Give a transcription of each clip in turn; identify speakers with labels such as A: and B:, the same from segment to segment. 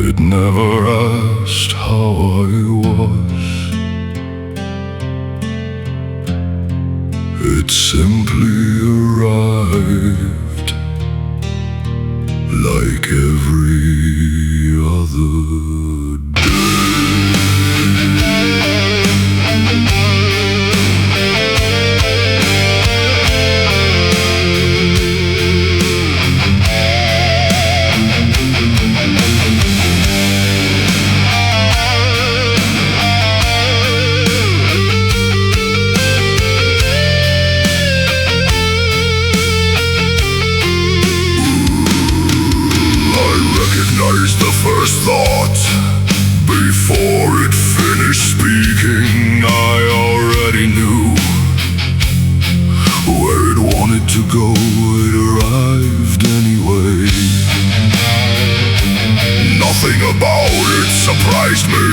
A: It never asked how I was. It simply arrived like every other day. The first thought, before it finished speaking, I already knew where it wanted to go. It arrived anyway. Nothing about it surprised me.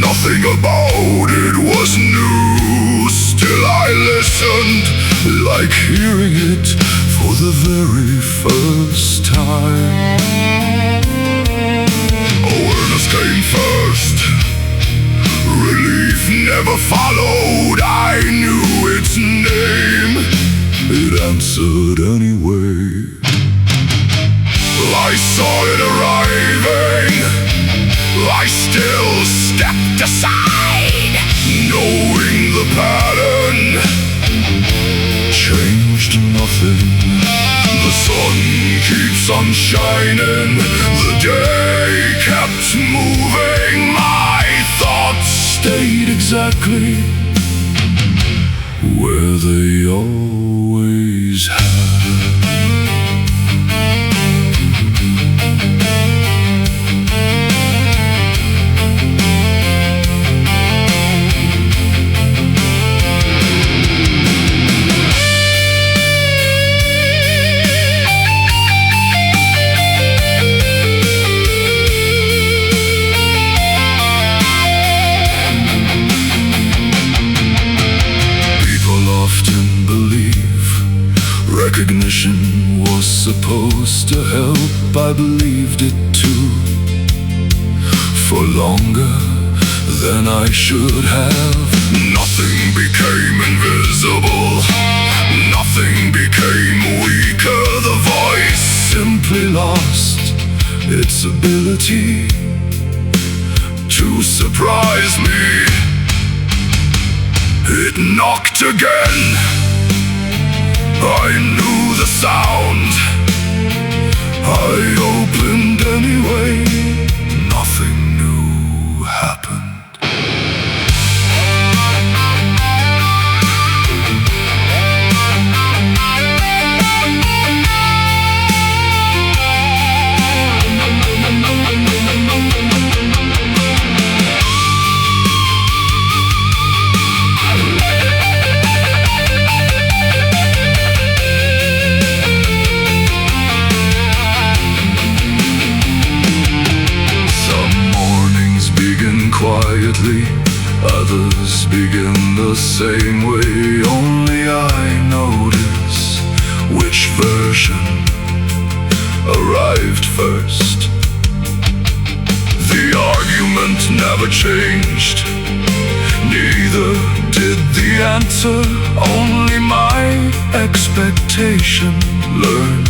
A: Nothing about it was new. Still I listened, like hearing it for the very first time. Awareness came first, relief never followed. I knew its name, it answered anyway. I saw it arriving, I still stepped aside, knowing the pattern changed nothing. The sun keeps on shining, the day kept moving. My thoughts stayed exactly where they always have. Recognition was supposed to help, I believed it too, for longer than I should have. Nothing became invisible, nothing became weaker. The voice simply lost its ability to surprise me. It knocked again, I knew the sound. I opened anyway. Nothing new happened. Quietly, others begin the same way. Only I notice which version arrived first. The argument never changed, neither did the answer. Only my expectation learned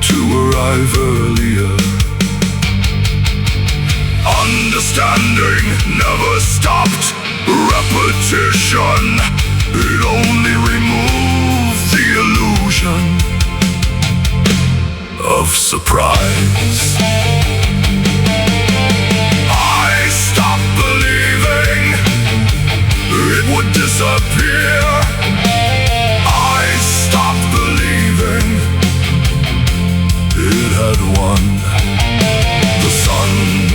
A: to arrive earlier. Understanding never stopped, repetition, it only removed the illusion of surprise. I stopped believing it would disappear. I stopped believing it had won. The sun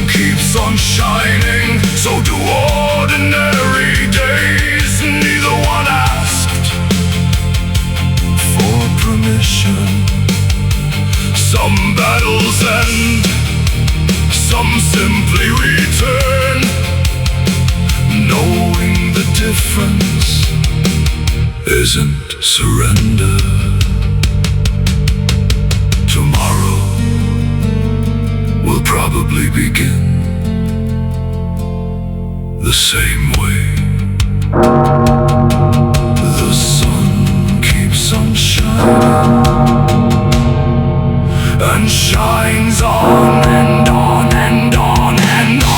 A: keeps on shining, so do ordinary days. Neither one asked for permission. Some battles end, some simply return. Knowing the difference isn't surrender. Tomorrow will probably same way. The sun keeps on shining and shines on and on and on and on.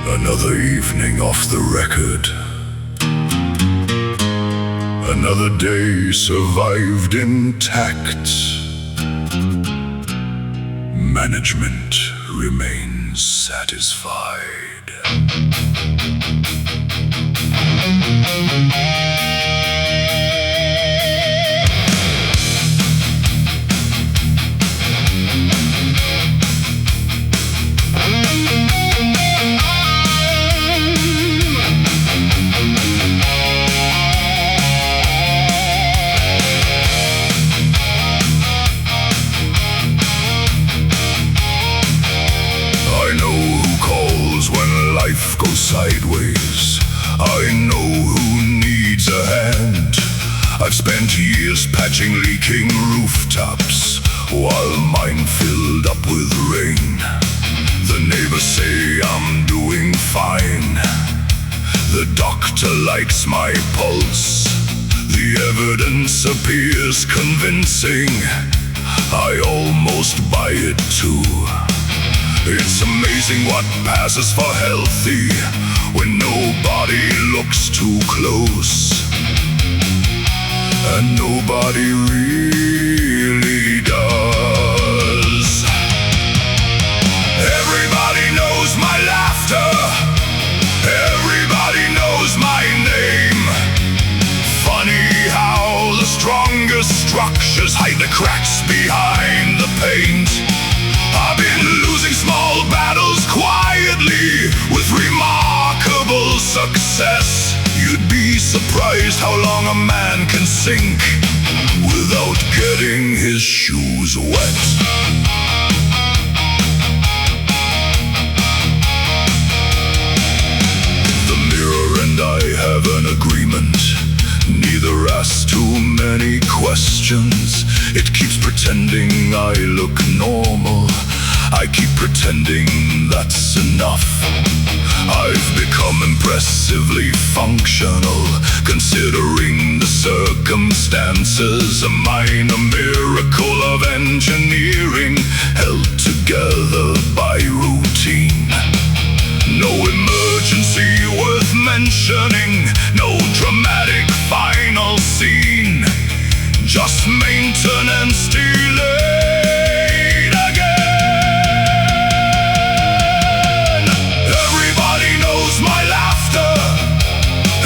A: Another evening off the record. Another day survived intact. Management remains satisfied. Life goes sideways. I know who needs a hand. I've spent years patching leaking rooftops while mine filled up with rain. The neighbors say I'm doing fine. The doctor likes my pulse. The evidence appears convincing. I almost buy it too. It's amazing what passes for healthy when nobody looks too close, and nobody really does. Everybody knows my laughter. Everybody knows my name. Funny how the strongest structures hide the cracks behind the paint. I've been losing small battles quietly with remarkable success. You'd be surprised how long a man can sink without getting his shoes wet. The mirror and I have an agreement. Neither asks too many questions. It keeps pretending I look normal. I keep pretending that's enough. I've become impressively functional, considering the circumstances. A minor miracle of engineering held together by routine. No emergency worth mentioning, no dramatic final scene, just maintenance delayed again. Everybody knows my laughter.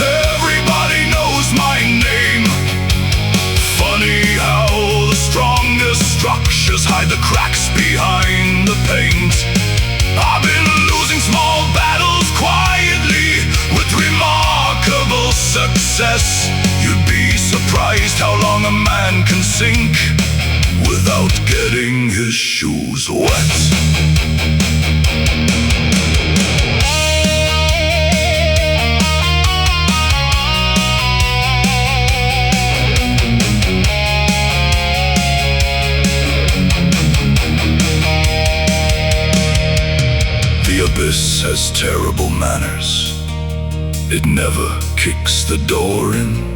A: Everybody knows my name. Funny how the strongest structures hide the cracks behind the paint. I've been losing small battles quietly with remarkable success. You'd be surprised how long a man can sink without getting his shoes wet. The abyss has terrible manners. It never kicks the door in.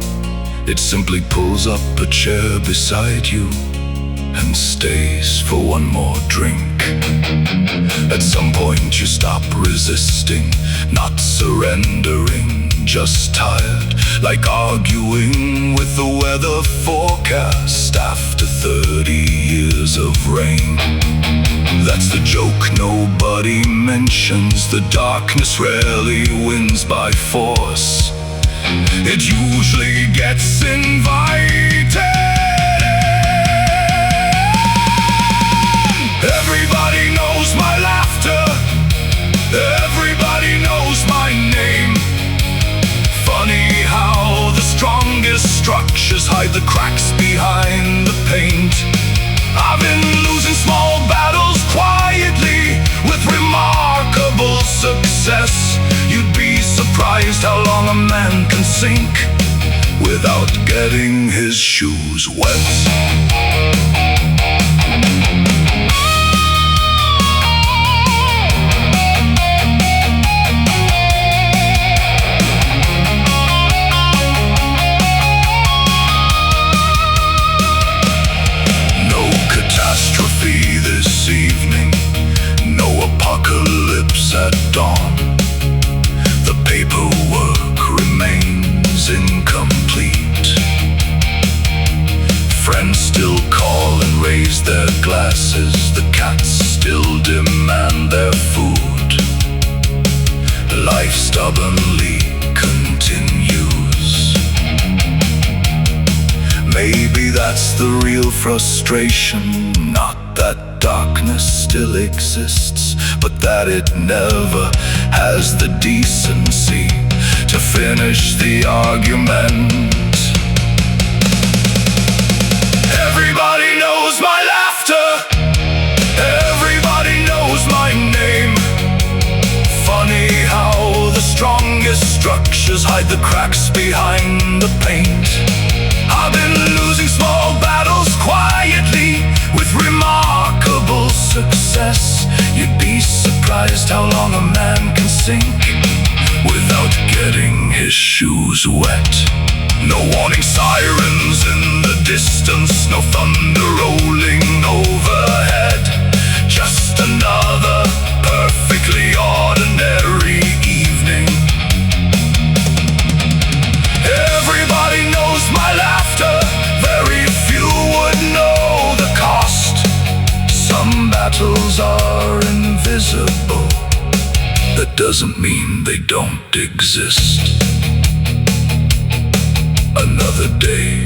A: It simply pulls up a chair beside you and stays for one more drink. At some point you stop resisting, not surrendering, just tired, like arguing with with the weather forecast after 30 years of rain. That's the joke nobody mentions. The darkness rarely wins by force. It usually gets invited. Everybody knows my laughter. Everybody knows my name. Funny how the strongest structures hide the cracks behind the paint. I've been losing small battles quietly with remarkable success. You'd be surprised how long a man can sink without getting his shoes wet. This evening, no apocalypse at dawn. The paperwork remains incomplete. Friends still call and raise their glasses. The cats still demand their food. Life stubbornly continues. Maybe that's the real frustration. Not that darkness still exists, but that it never has the decency to finish the argument. Everybody knows my laughter. Everybody knows my name. Funny how the strongest structures hide the cracks behind the paint. I've been losing small battles quietly with remarkable success. You'd be surprised how long a man can sink without getting his shoes wet. No warning sirens in the distance, no thunder rolling overhead. Just another perfectly ordinary evening. Everybody knows my laughter. Very few would know the cost. Some battles are invisible. That doesn't mean they don't exist. Another day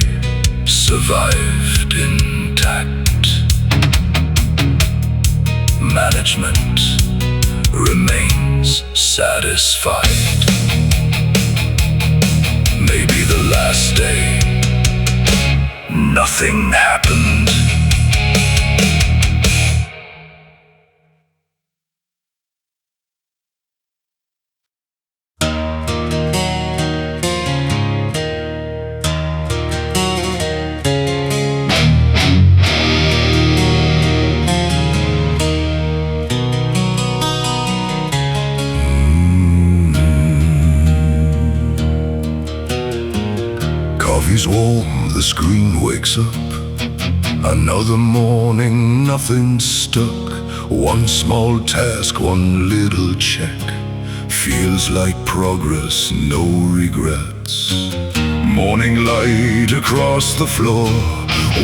A: survived intact. Management remains satisfied. Maybe the last day nothing happened. Coffee's warm, the screen wakes up. Another morning, nothing stuck. One small task, one little check. Feels like progress, no regrets. Morning light across the floor.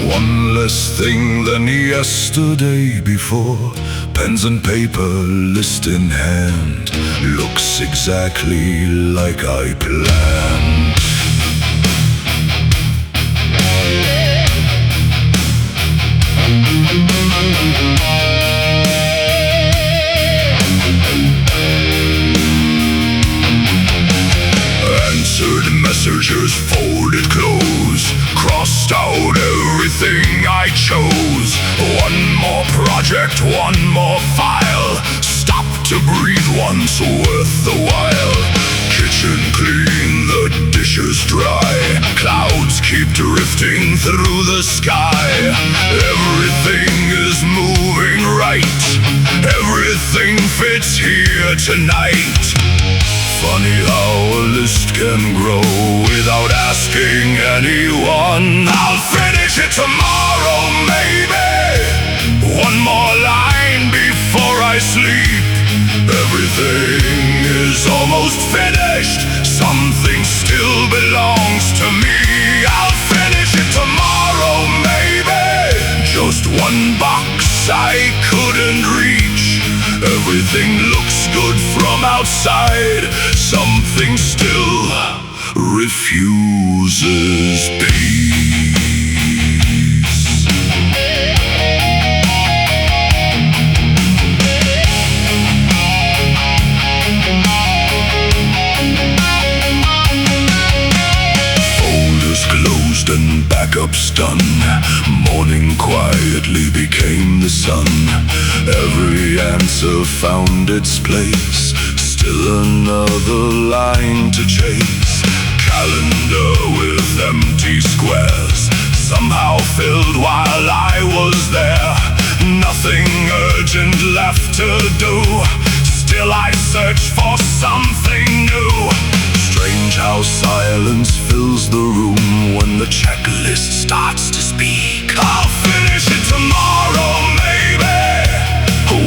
A: One less thing than yesterday before. Pens and paper, list in hand. Looks exactly like I planned. Answered messages, folded clothes. Crossed out everything I chose. One more project, one more file. Stop to breathe once worth the while. Kitchen clean, the dishes dry. Clouds keep drifting through the sky. Everything is moving right. Everything fits here tonight. Funny how a list can grow without asking anyone. I'll finish it tomorrow, maybe. One more line before I sleep. Everything is almost finished. Something still belongs to me. I'll finish one box I couldn't reach. Everything looks good from outside. Something still refuses peace. Folders closed and backups done. Morning quietly became the sun. Every answer found its place. Still another line to chase. Calendar with empty squares, somehow filled while I was there. Nothing urgent left to do. Still I search for something new. Strange how silence fills the room when the checklist starts to speak. I'll finish it tomorrow, maybe.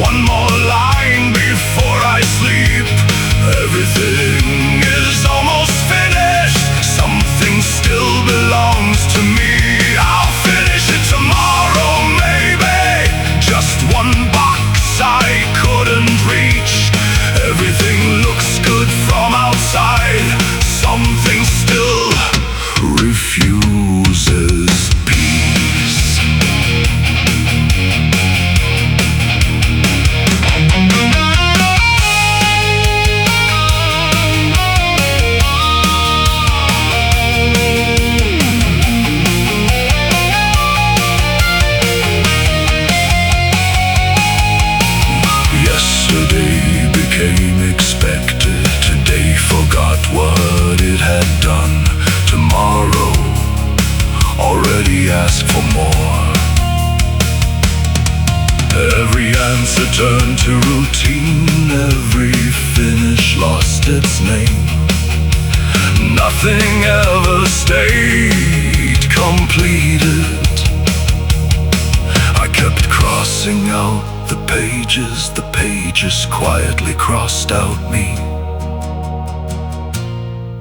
A: One more line before I sleep. Everything is almost finished. Something still belongs to me. I'll finish it tomorrow, maybe. Just one box I couldn't reach. Everything looks good from outside. Something still refuses peace. Yesterday became expected. Today forgot what it had done. Tomorrow already asked for more. Every answer turned to routine. Every finish lost its name. Nothing ever stayed completed. I kept crossing out the pages quietly crossed out me.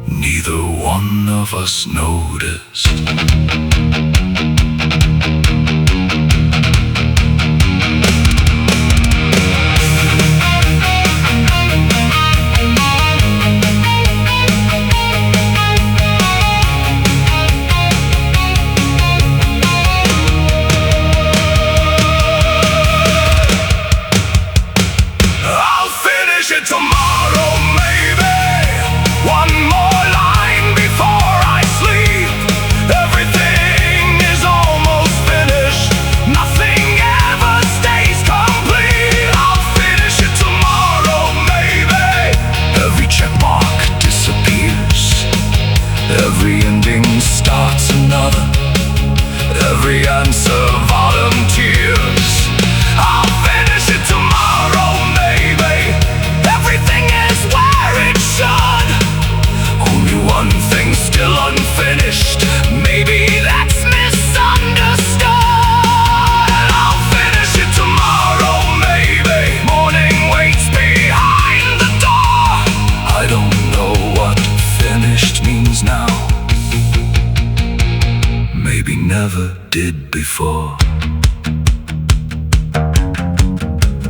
A: Neither one of us noticed. Tomorrow, maybe. One more line before I sleep. Everything is almost finished. Nothing ever stays complete. I'll finish it tomorrow, maybe. Every check mark disappears. Every ending starts another. Every answer volunteers. I'll finish it tomorrow, maybe. Everything is where it should. Only one thing still unfinished. Maybe that's misunderstood. I'll finish it tomorrow, maybe. Morning waits behind the door. I don't know what finished means now. Maybe never did before.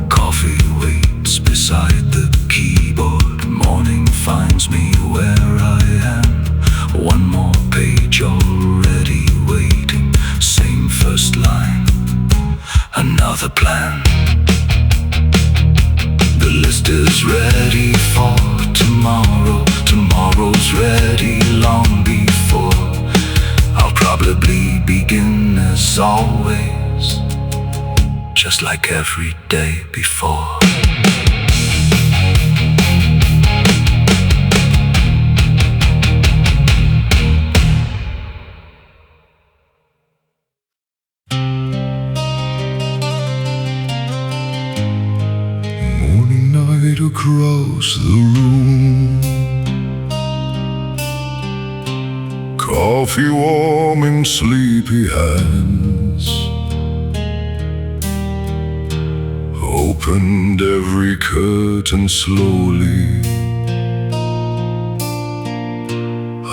A: Coffee waits beside the keyboard. Morning finds me where I am. One more page already waiting. Same first line, another plan. The list is ready for tomorrow. Tomorrow's ready long before. I'll probably begin as always, just like every day before. Morning night across the room. Coffee warming sleepy hands. Opened every curtain slowly.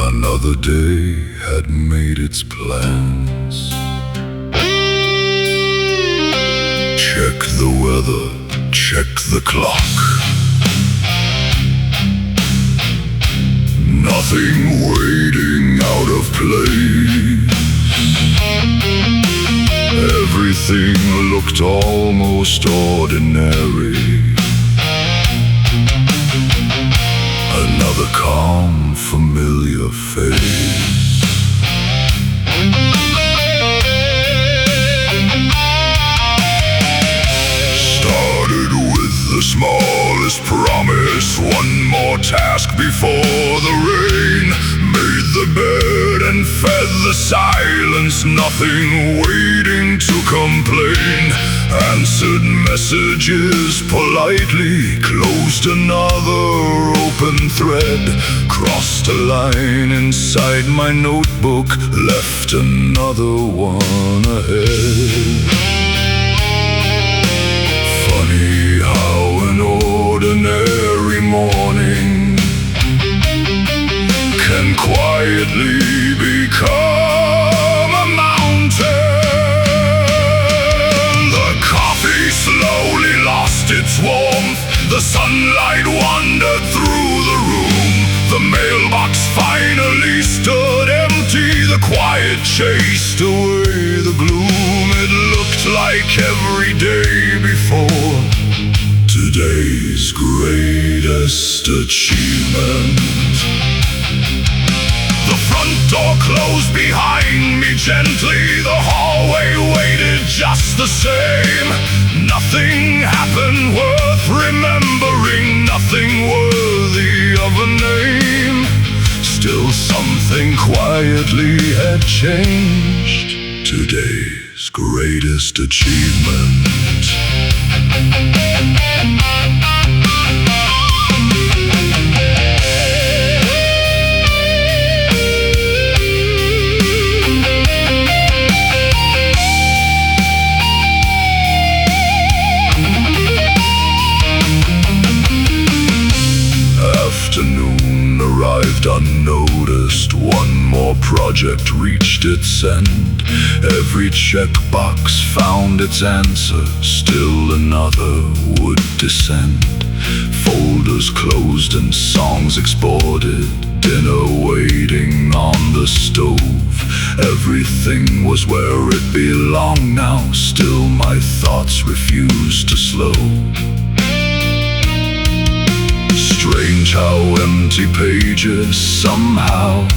A: Another day had made its plans. Check the weather, check the clock. Nothing waiting out of place. Everything looked almost ordinary. Another calm, familiar face. Started with the smallest promise, one more task before the rain. Made the bed and fed the silence, nothing waiting to complain. Answered messages politely, closed another open thread. Crossed a line inside my notebook, left another one ahead. Funny how an ordinary morning can quietly become a mountain. The coffee slowly lost its warmth. The sunlight wandered through the room. The mailbox finally stood empty. The quiet chased away the gloom. It looked like every day before. Today's greatest achievement. The front door closed behind me gently. The hallway waited just the same. Nothing happened worth remembering, nothing worthy of a name. Still something quietly had changed. Today's greatest achievement. Afternoon arrived unnoticed. One more project reached its end. Every checkbox found its answer. Still another would descend. Folders closed and songs exported. Dinner waiting on the stove. Everything was where it belonged now. Still my thoughts refused to slow. Strange how empty pages somehow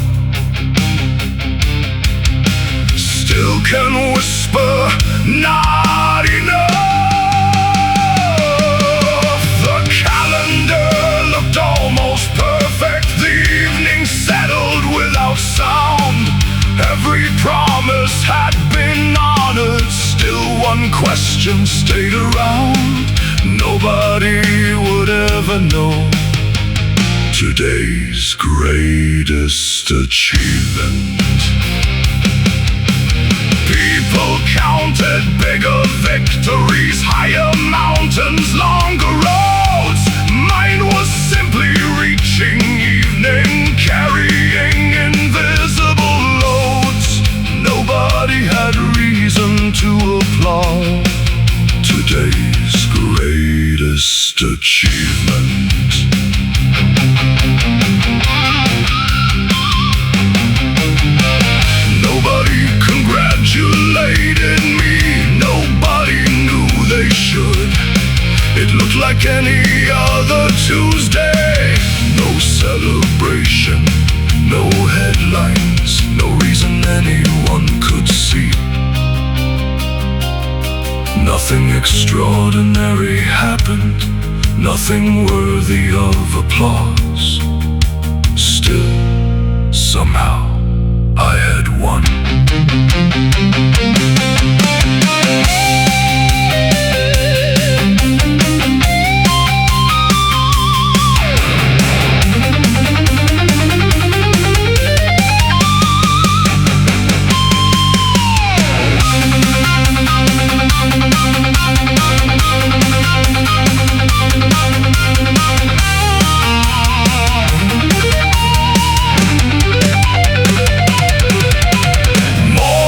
A: still can whisper, not enough. The calendar looked almost perfect. The evening settled without sound. Every promise had been honored. Still one question stayed around. Nobody would ever know today's greatest achievement. People counted bigger victories, higher mountains, longer roads. Mine was simply reaching evening, carrying invisible loads. Nobody had reason to applaud today's greatest achievement. Nobody congratulated me, nobody knew they should. It looked like any other Tuesday. No celebration, no headlines, no reason anyone could see. Nothing extraordinary happened, nothing worthy of applause. Still, somehow, I had won. More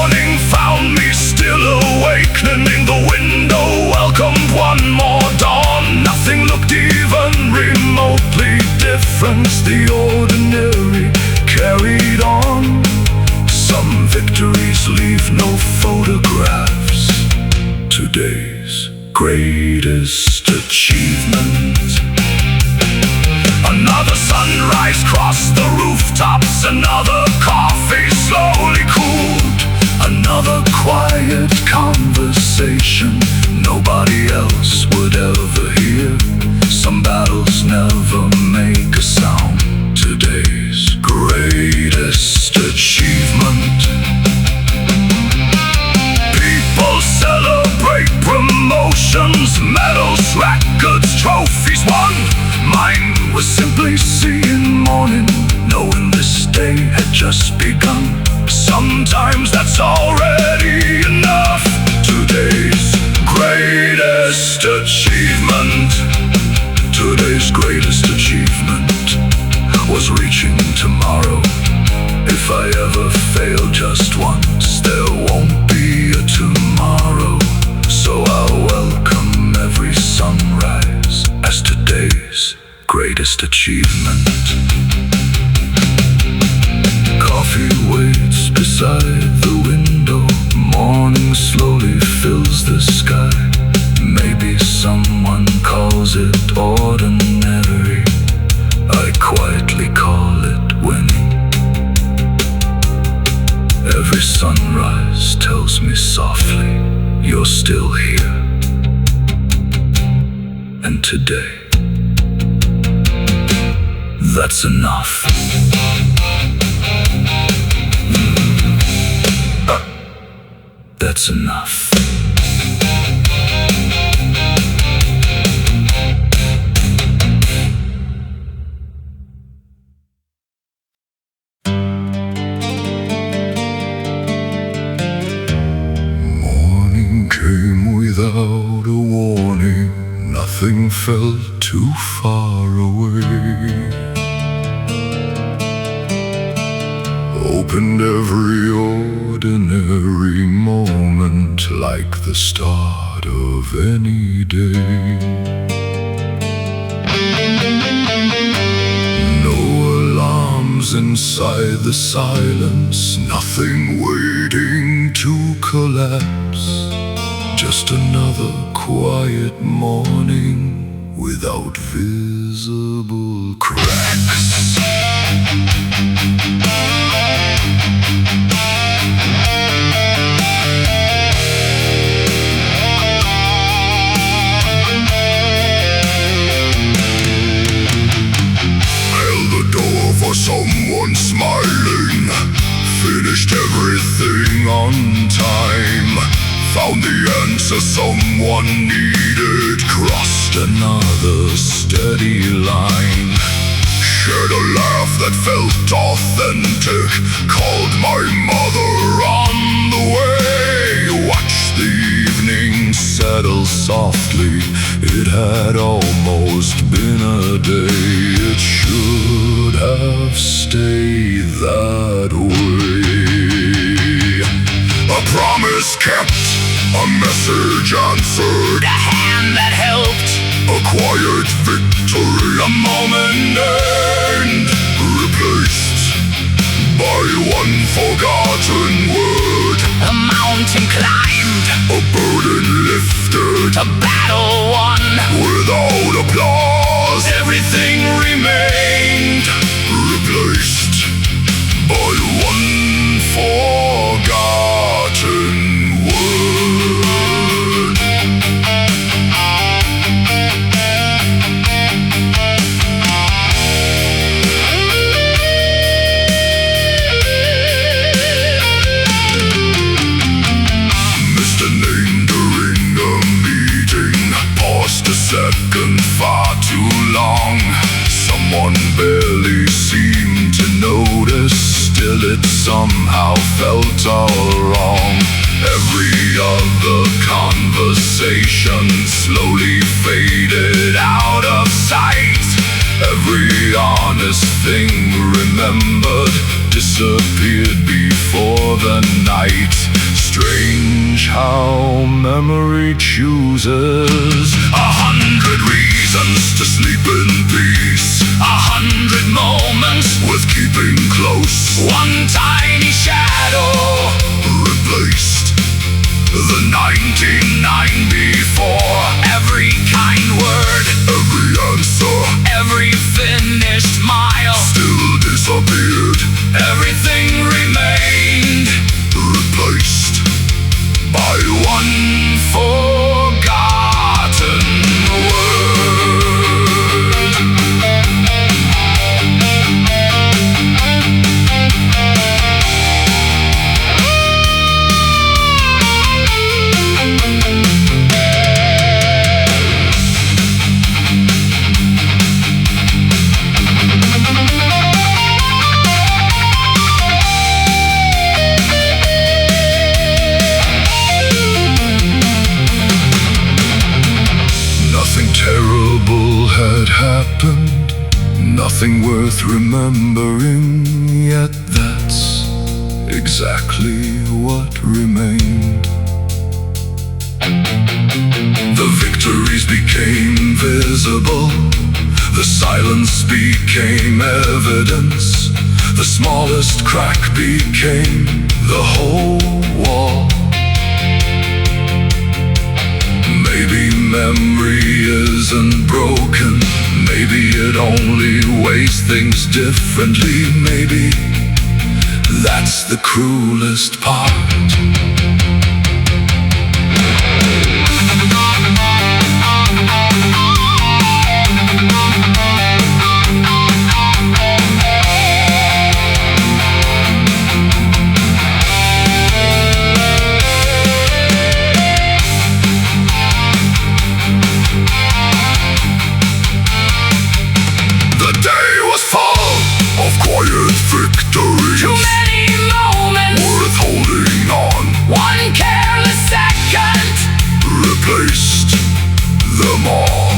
A: today's greatest achievement. Another sunrise crossed the rooftops, another coffee slowly cooled, another quiet conversation nobody else would ever hear. Some battles never make a sound. Today's greatest achievement. People celebrate promotions, medals, records, trophies won. Mine was simply seeing morning, knowing this day had just begun. Sometimes that's already enough. Today's greatest achievement. Today's greatest achievement was reaching tomorrow. If I ever fail just once, there won't be a tomorrow. So I'll welcome every sunrise as today's greatest achievement. Coffee waits beside the window. Morning slowly fills the sky. Maybe someone calls it ordinary. I quietly call it winning. Every sunrise tells me softly, you're still here. And today, that's enough. That's enough. Morning came without a warning. Nothing felt too far away. Opened every ordinary moment like the start of any day. No alarms inside the silence, nothing waiting to collapse. Just another quiet morning without visible cracks. For someone smiling, finished everything on time, found the answer someone needed, crossed another steady line, shared a laugh that felt authentic, called my mother on the way, watched the evening settle softly. It had almost been a day. It should have stayed that way. A promise kept, a message answered,
B: a hand that helped,
A: a quiet victory,
B: a moment earned,
A: replaced by one forgotten word.
B: a mountain climbed,
A: A burden lifted,
B: a battle won.
A: without applause.
B: Everything remained,
A: Replaced by one forgotten word. Missed a name during a meeting, paused a second far too long. Someone barely seemed to notice, still it somehow felt all wrong. Every other conversation slowly faded out of sight. Every honest thing remembered disappeared before the night. Strange how memory chooses 100 reasons to sleep in peace, 100 moments worth keeping close.
B: one tiny shadow
A: Replaced the 99 unforgotten word. Nothing terrible had happened, nothing worth remembering, yet that's exactly what remained. The victories became visible, the silence became evidence, the smallest crack became the whole wall. Maybe memory isn't broken, maybe it only weighs things differently, maybe that's the cruelest part. Victories.
B: Too many moments
A: worth holding on.
B: One careless second
A: replaced them all.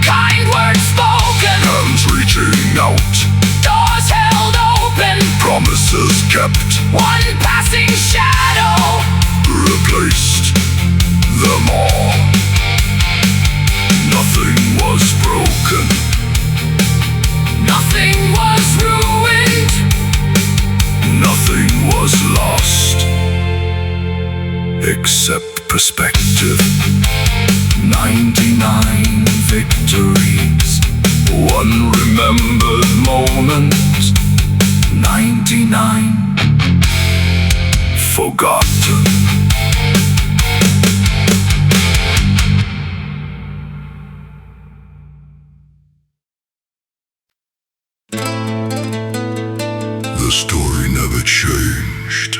B: Kind words spoken,
A: hands reaching out,
B: doors held open,
A: promises kept.
B: One passing shadow
A: replaced them all. Nothing was broken,
B: nothing was ruined,
A: nothing was lost, except perspective. 99 victories, one remembered moment. 99 forgotten. The story never changed.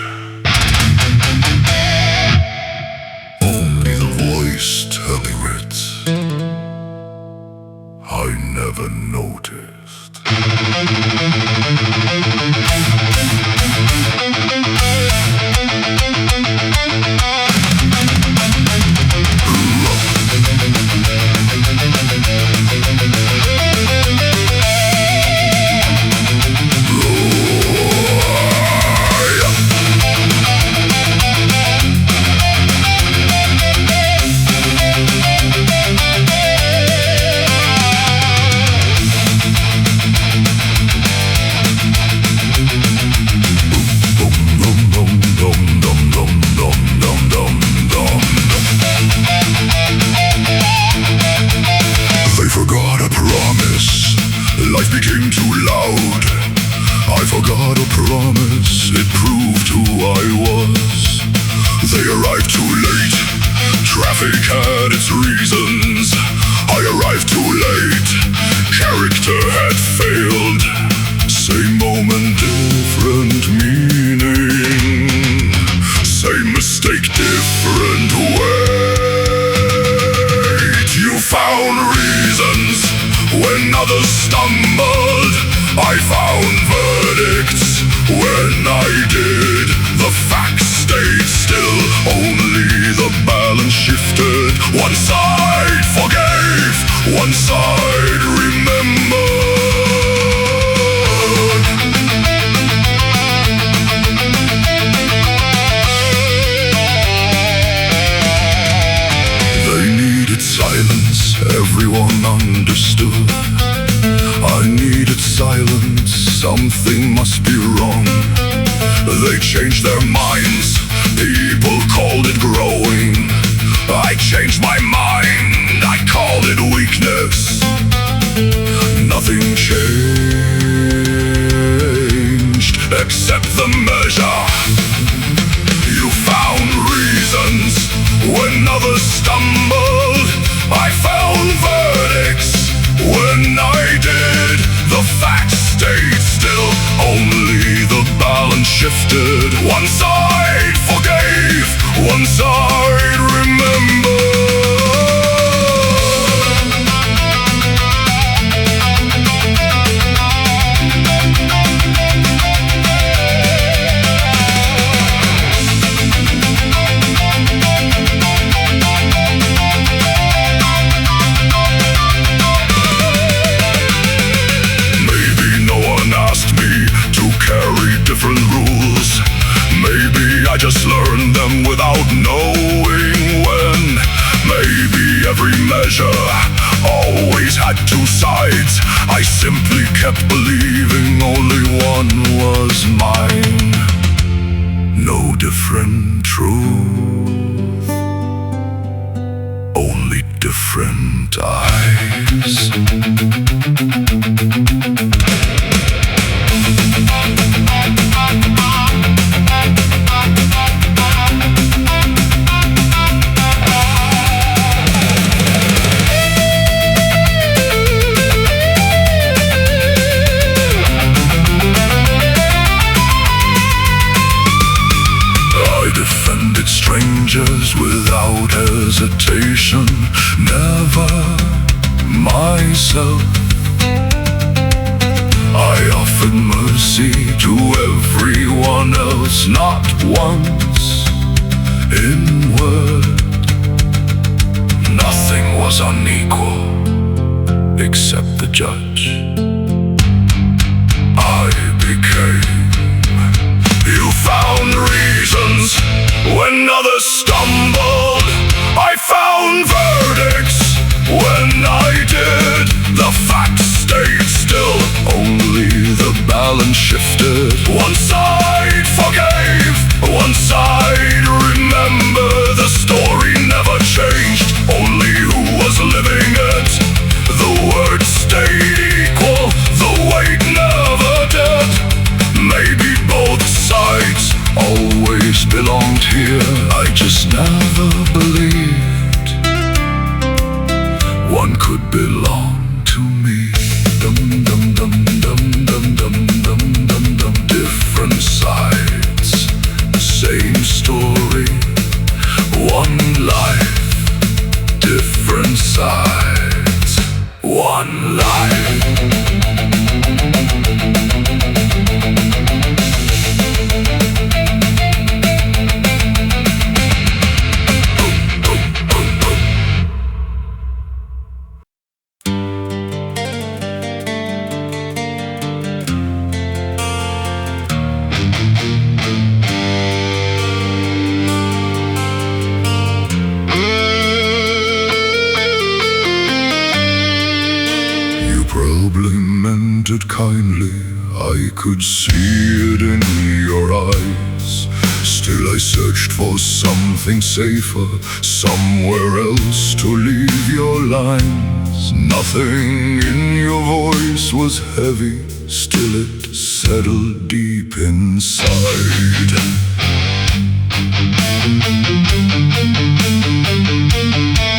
A: Only the voice telling it. I never noticed. Life became too loud. I forgot a promise, it proved who I was. They arrived too late, traffic had its reasons. I arrived too late, character had failed. Same moment, different meaning. Same mistake, different weight. You found reasons when others stumbled. I found verdicts when I did. The facts stayed still, only the balance shifted. One side forgave, one side remembered. They needed silence, everyone understood. I needed silence, something must be wrong. They changed their minds, people called it growing. I changed my mind, I called it weakness. Nothing changed except the measure. You found others stumbled, I found verdicts. When I did, the facts stayed still. Only the balance shifted. One side forgave, one side remembered. Different rules. Maybe I just learned them without knowing when. Maybe every measure always had two sides. I simply kept believing only one was mine. No different truth, only different eyes. Strangers without hesitation, never myself. I offered mercy to everyone else, not once in word. Nothing was unequal except the judge. I became. You found reasons when others stumbled. I found verdicts. When I did, the facts stayed still. Only the balance shifted. One side forgave, one side remember. The story never changed, only who was living it. The words stayed equal, the weight never did. Maybe both sides always belonged here. I just never believed one could belong to me. Dum dum dum dum dum dum dum dum dum. Different sides, same story. One life, different sides. One life. It kindly, I could see it in your eyes. Still I searched for something safer, somewhere else to leave your lines. Nothing in your voice was heavy, still it settled deep inside.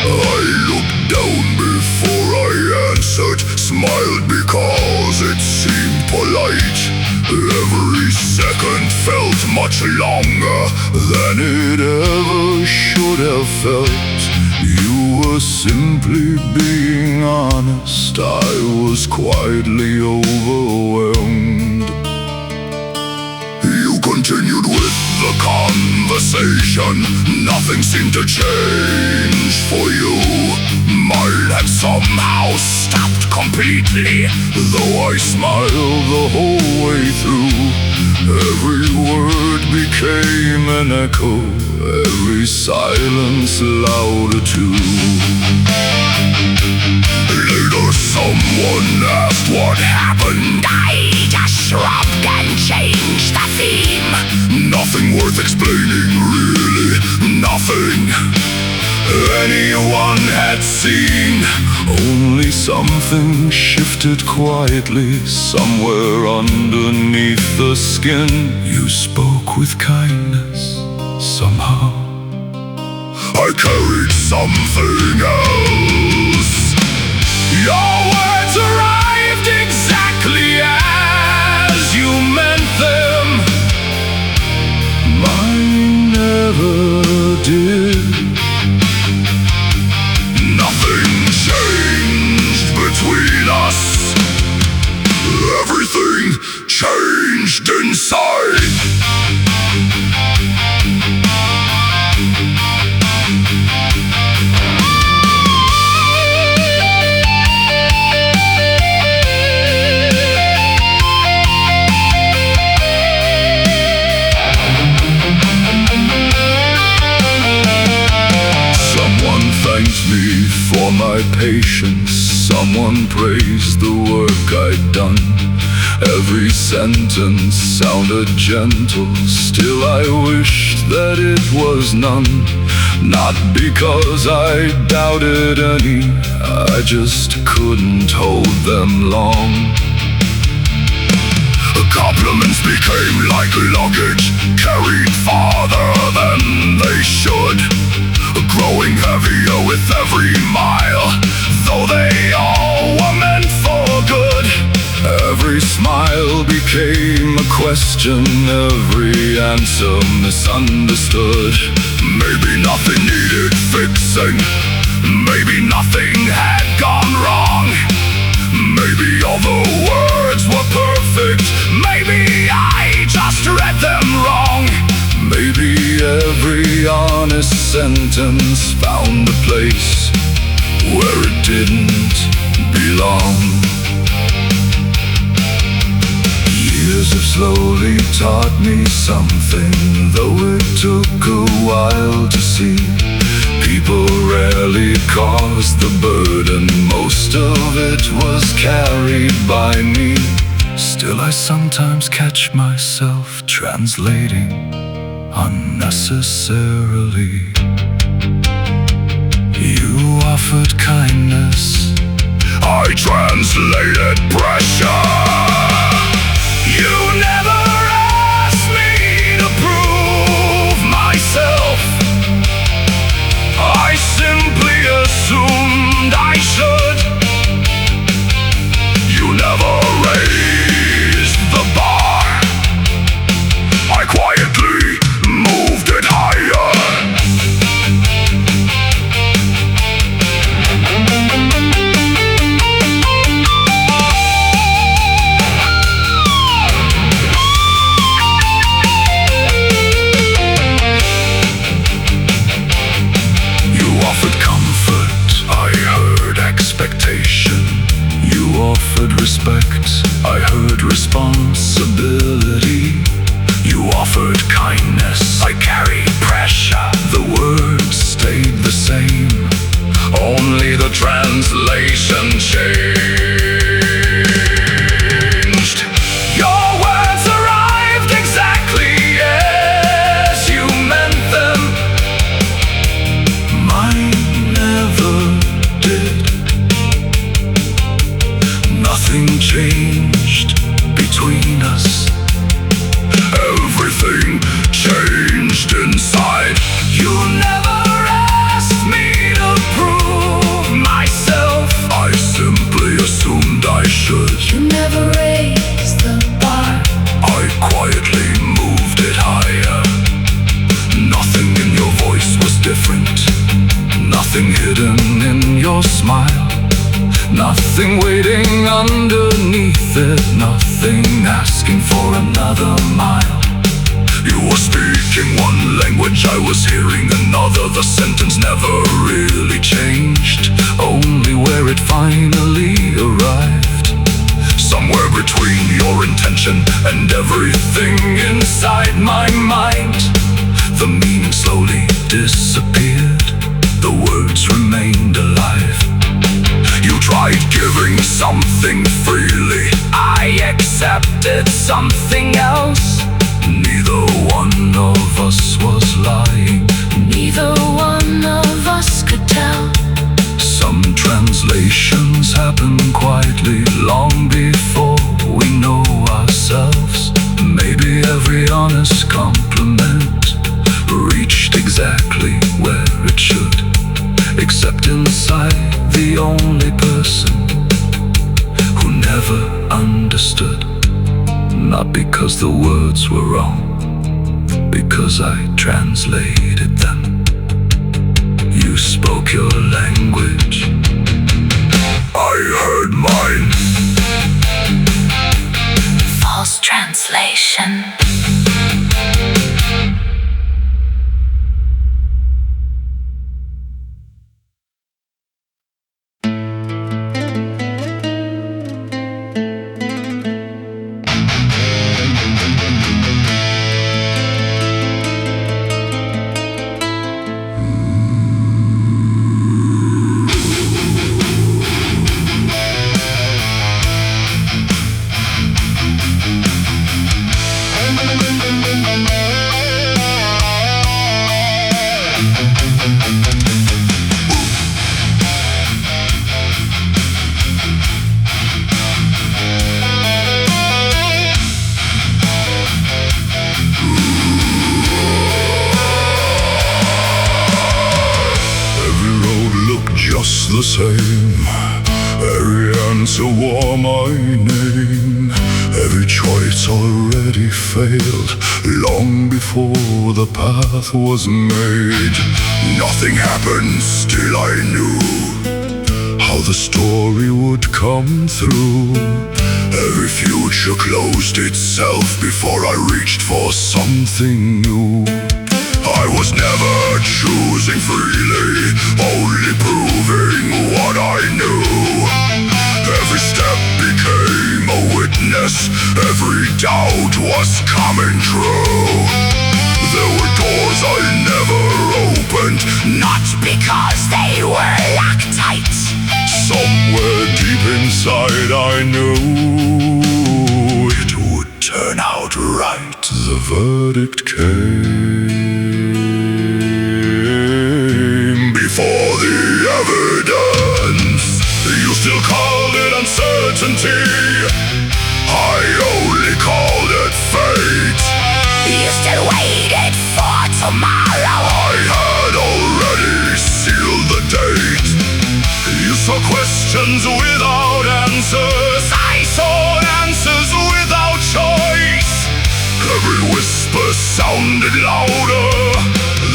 A: I looked down before I answered, smiled because it seemed polite. Every second felt much longer than it ever should have felt. You were simply being honest, I was quietly overwhelmed. You continued with the conversation, nothing seemed to change for you. Mine had somehow stopped completely, though I smiled the whole way through. Every word became an echo, every silence louder too. Later someone asked what happened. I just shrugged and changed the theme. Nothing worth explaining, really, nothing anyone had seen. Only something shifted quietly somewhere underneath the skin. You spoke with kindness, somehow I carried something else. Your words arrived exactly as you meant them. Mine never did. Nothing changed between us. Everything changed inside. Someone thanked me for my patience. Someone praised the work I'd done. Every sentence sounded gentle. Still I wished that it was none. Not because I doubted any, I just couldn't hold them long. Compliments became like luggage, carried farther than they should, growing heavier with every mile, though they all were meant for good. Every smile became a question, every answer misunderstood. Maybe nothing needed fixing, maybe nothing had gone wrong. Maybe all the words were perfect, maybe I just read them wrong. Maybe every honest sentence found a place where it didn't belong. Years have slowly taught me something, though it took a while to see. People rarely caused the burden, most of it was carried by me. Still I sometimes catch myself translating unnecessarily. You offered kindness, I translated pressure. You never asked me to prove myself, I simply assumed I should. You never raised the bar, I quietly moved it higher. You offered comfort, I heard expectation. You offered respect, I heard responsibility. You offered kindness, I carried pressure. The words stayed the same, only the translation changed. Your words arrived exactly as you meant them. Mine never did. Nothing changed between us. Everything changed inside. You never asked me to prove myself, I simply assumed I should.
B: You never raised the bar,
A: I quietly moved it higher. Nothing in your voice was different, nothing hidden in your smile, nothing waiting underneath it, nothing asking for another mile. You were speaking one language, I was hearing another. The sentence never really changed, only where it finally arrived. Somewhere between your intention and everything inside my mind. The meaning slowly disappeared, the words remained alive. You tried giving something freely, I accepted something else. Neither one of us was lying,
B: neither one of us could tell.
A: Some translations happen quietly, long before we know ourselves. Maybe every honest compliment reached exactly where it should. only person who never understood. Not because the words were wrong, because I translated them. You spoke your language, I heard mine.
B: False translation.
A: Just the same, every answer wore my name. Every choice already failed long before the path was made. Nothing happened, still I knew how the story would come through. Every future closed itself before I reached for something new. I was never choosing freely, only proving what I knew. Every step became a witness, every doubt was coming true. There were doors I never opened, not because they were locked tight. Somewhere deep inside I knew it would turn out right. The verdict came before the evidence. You still called it uncertainty, I only called it fate.
B: You still waited for tomorrow.
A: I had already sealed the date. You saw questions without answers, I saw answers without choice. Every whisper sounded louder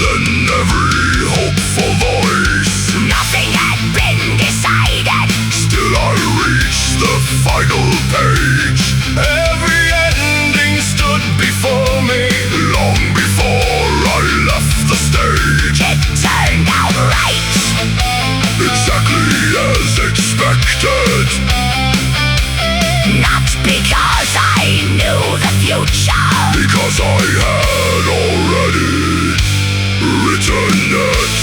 A: than every hopeful voice.
B: Nothing had been decided,
A: still I reached the final page. Every ending stood before me, long before I left the stage.
B: it turned out right.
A: Exactly as expected,
B: Not because I knew the future,
A: because I had already written it.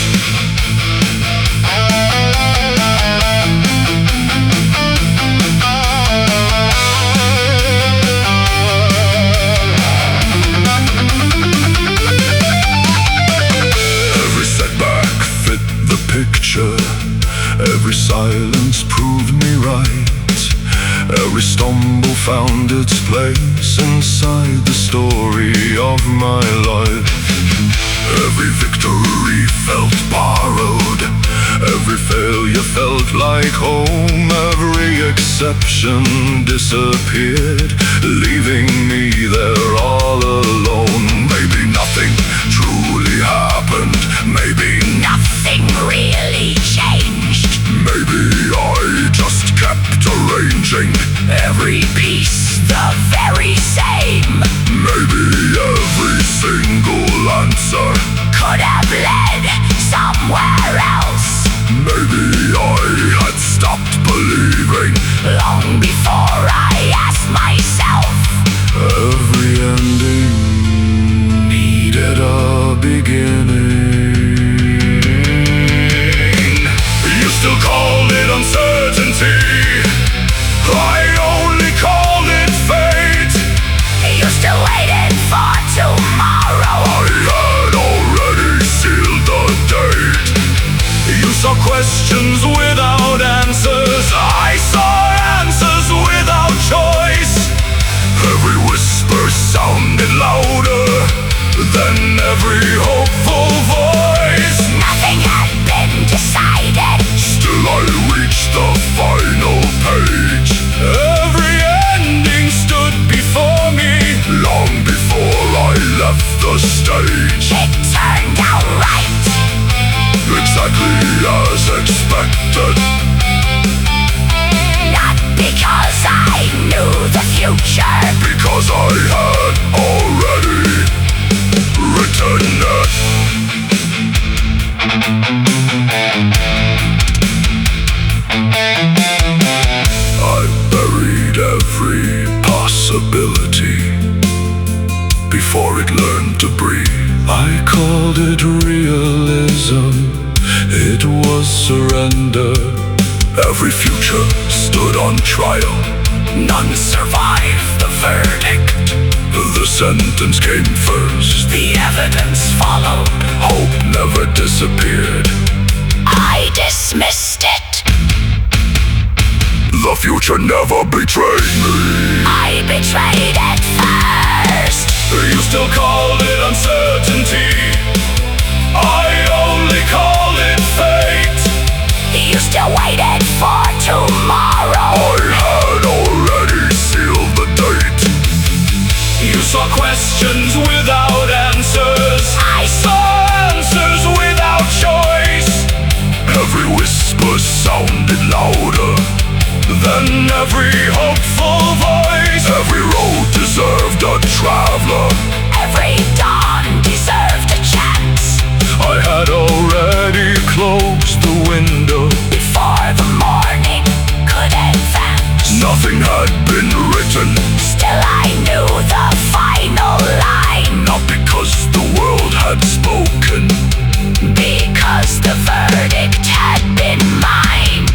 A: Every setback fit the picture, every silence proved me right. Every stumble found its place inside the story of my life. Every victory felt borrowed, every failure felt like home. Every exception disappeared, leaving me there all alone. Maybe nothing truly happened, maybe
B: nothing really changed.
A: maybe I just kept arranging
B: Every piece the very same,
A: maybe every single answer
B: could have led somewhere else.
A: Maybe I had stopped believing
B: Long before I asked myself,
A: every ending needed a beginning. You still called it uncertainty, I only called it fate.
B: you still waited for tomorrow.
A: I had already sealed the date. You saw questions without answers, I saw answers without choice. Every whisper sounded louder than every hopeful called it realism, it was surrender. Every future stood on trial, none survived the verdict. The sentence came first, the evidence followed. Hope never disappeared,
B: I dismissed it.
A: the future never betrayed me.
B: I betrayed it first.
A: You still call it uncertainty, I only call it fate.
B: You still waited for tomorrow.
A: I had already sealed the date. You saw questions without answers,
B: I
A: saw answers without choice. Every whisper sounded louder than every hopeful voice. Every road deserved a traveler,
B: Every dawn deserved a chance.
A: I had already closed the window
B: Before the morning could advance.
A: Nothing had been written,
B: Still I knew the final line.
A: not because the world had spoken,
B: Because the verdict had been mine.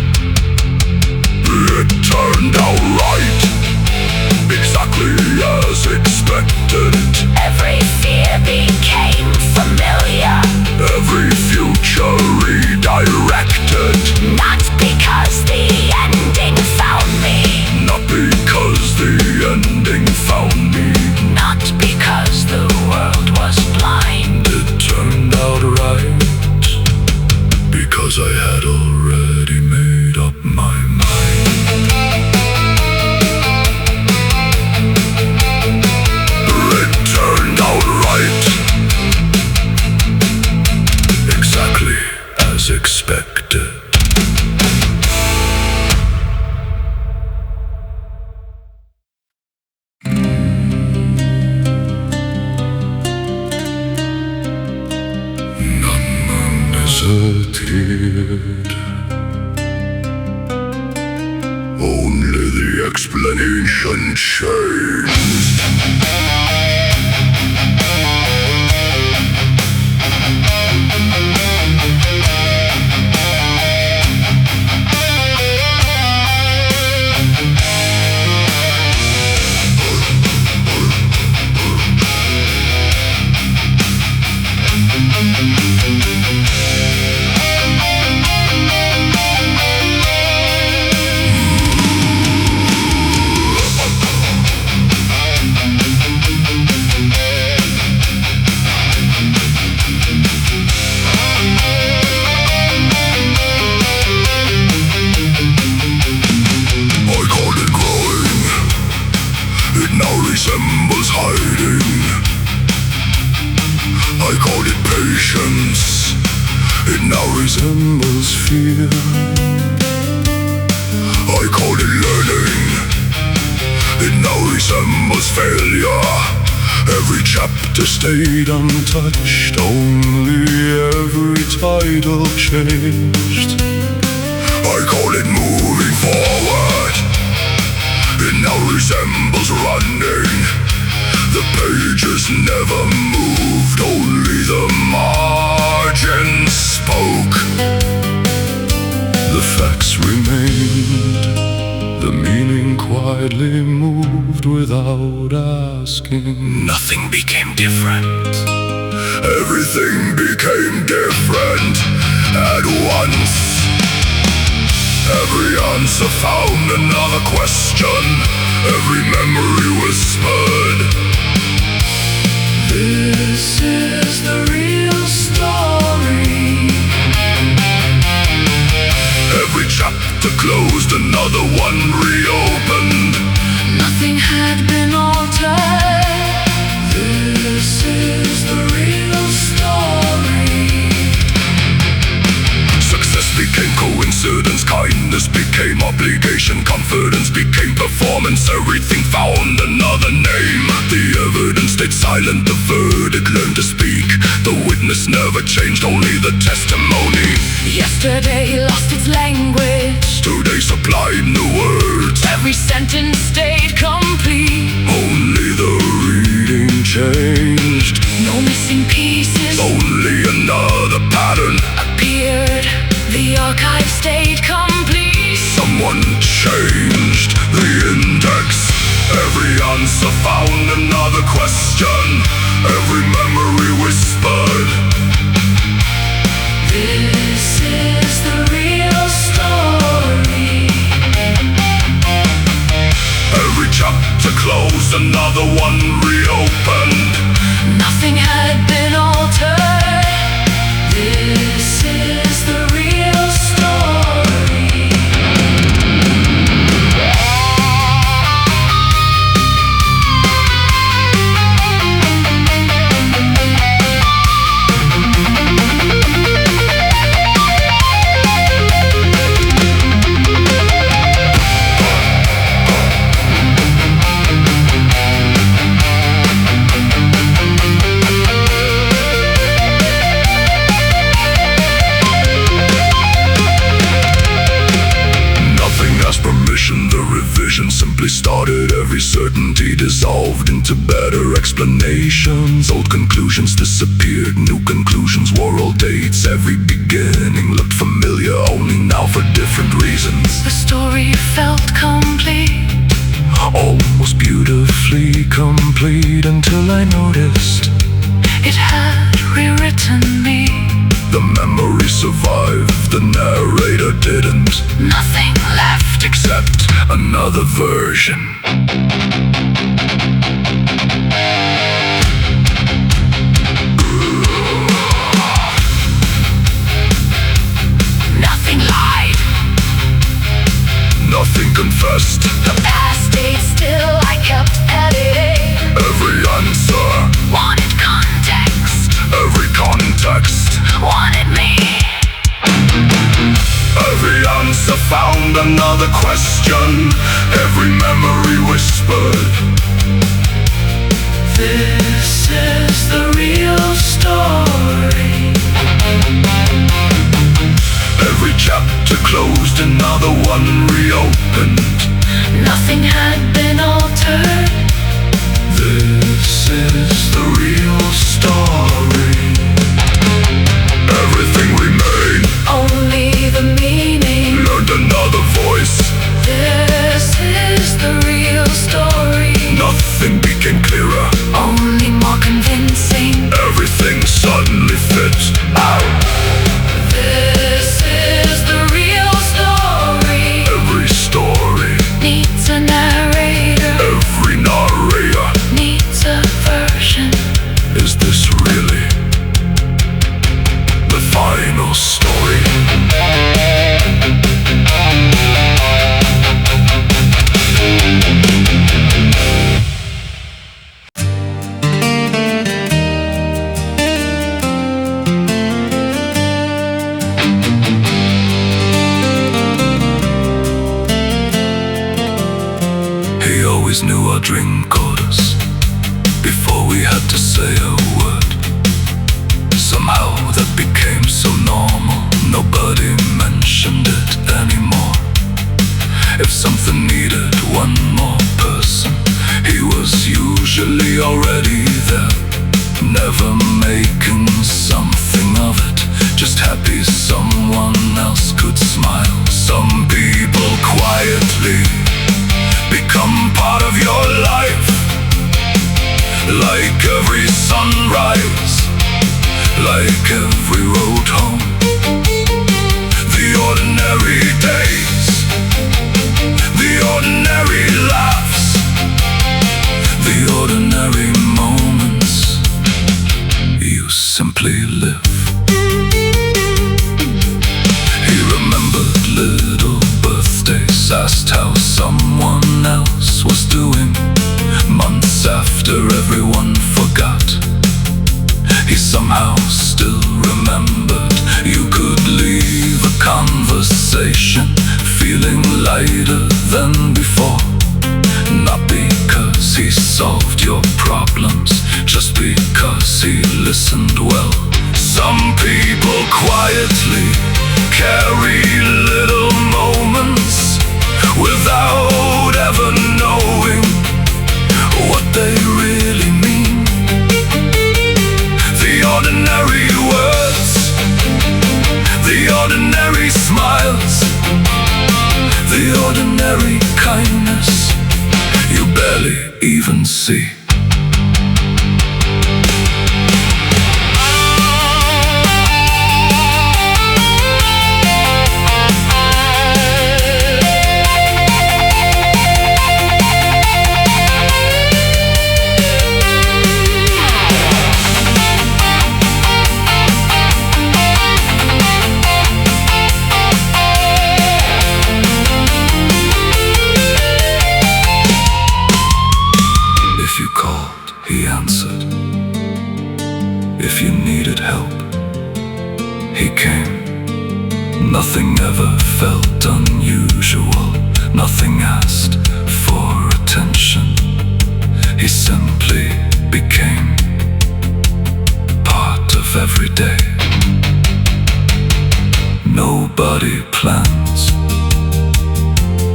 A: it turned out right, exactly as expected.
B: Every fear became familiar.
A: Every future redirected,
B: Not because the ending found me.
A: not because the ending found me.
B: Not because the world was blind.
A: It turned out right, because I had already made up my mind. It turned out right, exactly as expected. None disappeared, only the explanation changed. Resembles hiding, I called it patience, it now resembles fear. I called it learning, it now resembles failure. Every chapter stayed untouched, only every title changed. I called it moving forward, it now resembles running. The pages never moved, only the margins spoke. The facts remained, the meaning quietly moved without asking. Nothing became different, everything became different at once. Every answer found another question, every memory whispered, this is the real story. Every chapter closed, another one reopened.
B: Nothing had been altered.
A: This is the real story. Success became coincidence, kindness became obligation, confidence became performance. Everything found another name. The evidence stayed silent, the verdict learned to speak. The witness never changed, only the testimony.
B: Yesterday lost its language,
A: Today supplied new words.
B: every sentence stayed complete.
A: Only the reading changed.
B: No missing pieces
A: Only another pattern
B: appeared. The archive stayed complete.
A: Someone changed the index. Every answer found another question. Every memory whispered,
B: this is the real story.
A: every chapter closed, another one reopened.
B: Nothing had been altered. This is the real story.
A: The revision simply started. Every certainty dissolved into better explanations. Old conclusions disappeared, new conclusions wore old dates. Every beginning looked familiar, only now for different reasons.
B: The story felt complete,
A: Almost beautifully complete, until I noticed
B: it had rewritten me.
A: the memory survived, the narrator didn't.
B: Nothing left
A: Except another version.
B: Nothing lied.
A: Nothing confessed.
B: The past stayed still, I kept editing.
A: Every answer,
B: Wanted context,
A: every context,
B: wanted me.
A: every answer found another question. Every memory whispered,
B: This is the real story.
A: every chapter closed, another one reopened.
B: Nothing had been altered.
A: This is the real story. Everything remained,
B: Only the meaning.
A: learned another voice.
B: This is the real story.
A: Nothing became clearer,
B: Only more convincing.
A: everything suddenly fit.
B: This is the real story.
A: Every story,
B: Needs a narrator.
A: every narrator.
B: Needs a version.
A: Is this really the final story? He always knew our dream caught us before we had to say a word. Somehow that became so normal, nobody mentioned it anymore. If something needed one more person, he was usually already there. Never making something of it, just happy someone else could smile. Some people quietly become part of your life, like every sunrise, like every road home. The ordinary days, the ordinary laughs, the ordinary moments you simply live. He remembered little birthdays, asked how someone else was doing. Months after everyone forgot, he somehow still remembered. You could leave a conversation feeling lighter than before. Not because he solved your problems, just because he listened well. Some people quietly carry little moments without ever knowing what they really mean. The ordinary ordinary smiles, the ordinary kindness you barely even see. He answered. If you needed help, he came. Nothing ever felt unusual, nothing asked for attention. He simply became part of every day. Nobody plans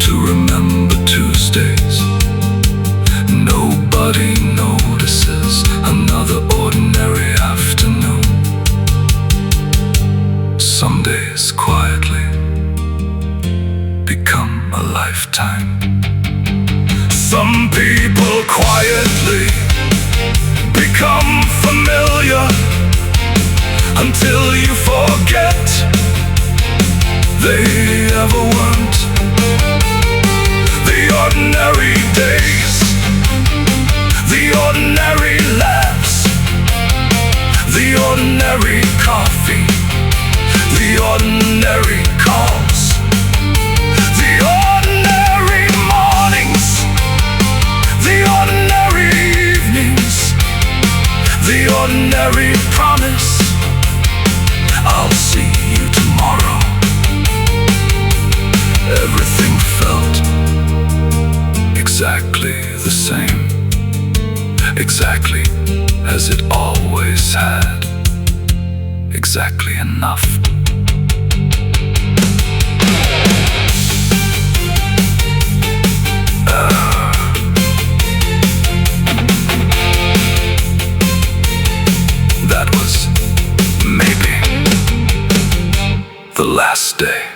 A: to remember Tuesdays. Nobody notices another ordinary afternoon. Some days quietly become a lifetime. Some people quietly become familiar until you forget they ever weren't. The ordinary days, the ordinary laughs, the ordinary coffee, the ordinary calls, the ordinary mornings, the ordinary evenings, the ordinary promise, I'll see you tomorrow. Everything felt exactly the same, exactly as it always had, exactly enough. That was maybe the last day.